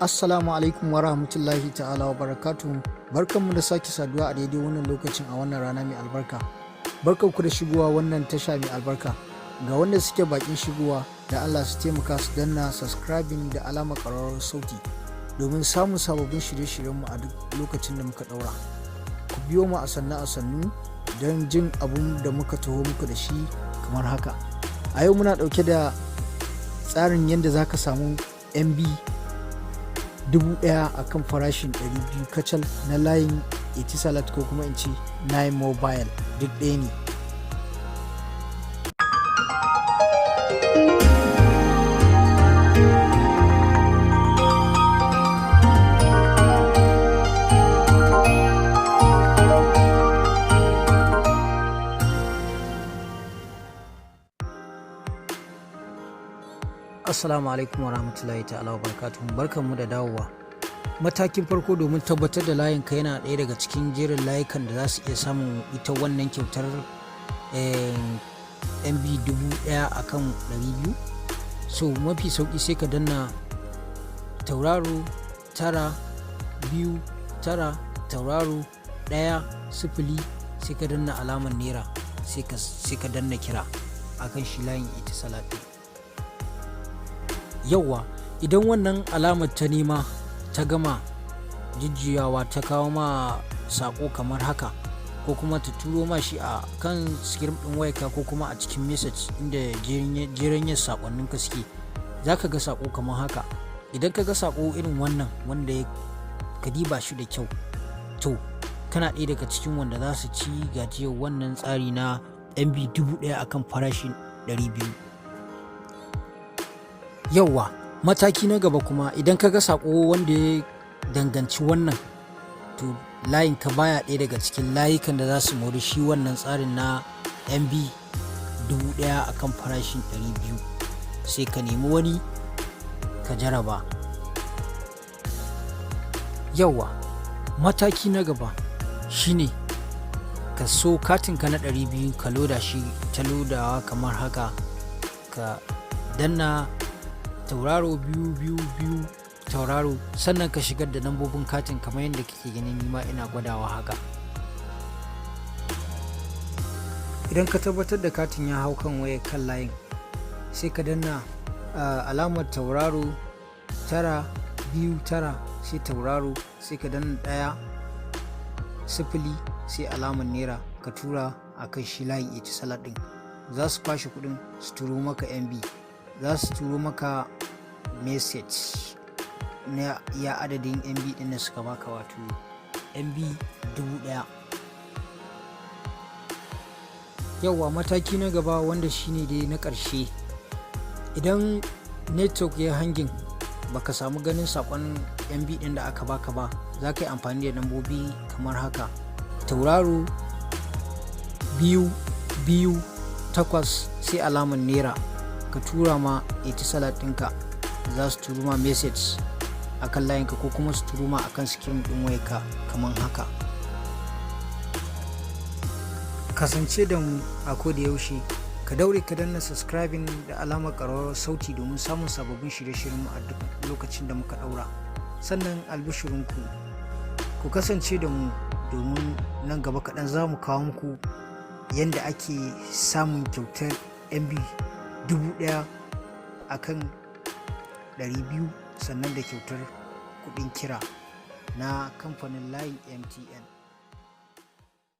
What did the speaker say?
Assalamu alaikum wa rahmatullahi ta'ala wa barakatuhu. Barkanmu da sake saduwa a daidai wannan lokacin a wannan rana mai albarka. Barkanku da shigowa wannan tasha mai albarka. Ga wanda suke bakin shigowa da Allah su taimaka su danna subscribing da alamar ƙararrawar sauti domin samun sababbin shirye-shiryenmu a duk lokacin da muka ɗaura. Ku biyo mu a sannu don jin abun da muka taho muku da shi kamar haka. A yau muna ɗauke da tsarin yadda za ka samu MB 1000 a kan farashin 200 kacal na layin etisalat ko kuma in ce 9mobile duk ɗaya ne. Assalamu alaikum warahmatullahi ta'ala wabarakatuh. Barkanmu da dawowa. Matakin farko domin tabbatar da layin ka yana ɗaya daga cikin jerin layukan da za su iya samun ita wannan kyautar MB 1000 a kan 200. So mafi sauƙi sai ka danna tauraro 929 tauraro 1 0 sai ka danna alamar naira sai ka danna kira akan shi layin etisalat. Yauwa idan wannan alamar ta nema ta gama jujjuyawa ta kawo ma sako kamar haka ko kuma ta turo ma shi a kan screen din wayarka ko kuma a cikin message inda jeren yin sakonnin ka suke, za ka ga sako kamar haka. Idan ka ga sako irin wannan wanda ka diba shi da kyau, to kana ɗaya daga cikin wanda za su ci gajiyar wannan tsari na MB 1000 akan farashin 200. Yauwa mataki na gaba kuma idan ka ga sako wanda ya danganci wannan, to layin ka baya ɗaya daga cikin layukan da za su mori shi wannan tsarin na MB 1000 akan farashin 200, sai ka nemi wani ka jaraba. Yauwa mataki na gaba shine ka so katinka na 200 ka loda shi ta lodawa kamar haka, ka danna tauraro 222 tauraro, sannan ka shigar da lambobin katin kamar yadda kake ganin nima ina gwadawa haka. Idan ka tabbatar da katin ya hau kan wayar kan layin, sai ka danna alamar tauraro 929 sai tauraro sai ka danna 1 0 sai alamar naira ka tura a kan shi layin etisalat din. Za su kwashe kudin su turo maka MB, za su turo maka message na ya adadin MB din da suka baka, wato MB 1000. Yauwa mataki na gaba wanda shine dai na ƙarshe, idan network ya hangin baka samu ganin sakon MB din da aka baka ba, za ka yi amfani da lambobi kamar haka: tauraro 228 sai alamar naira ka tura ma etisalat ɗinka. Za su turu ma message akan layinka ko kuma su turu ma akan screen ɗin wayarka kamar haka. Kasance da mu a koda yaushe, ka daure ka danna subscribing da alamar ƙararrawar sauti domin samun sababbin shirye-shiryenmu a duk lokacin da muka ɗaura. Sannan albishirinku, ku kasance da mu domin nan gaba kaɗan za mu kawo muku yadda ake samun kyautar MB 1000 akan 200, sannan da kyautar kuɗin kira na kamfanin layin MTN.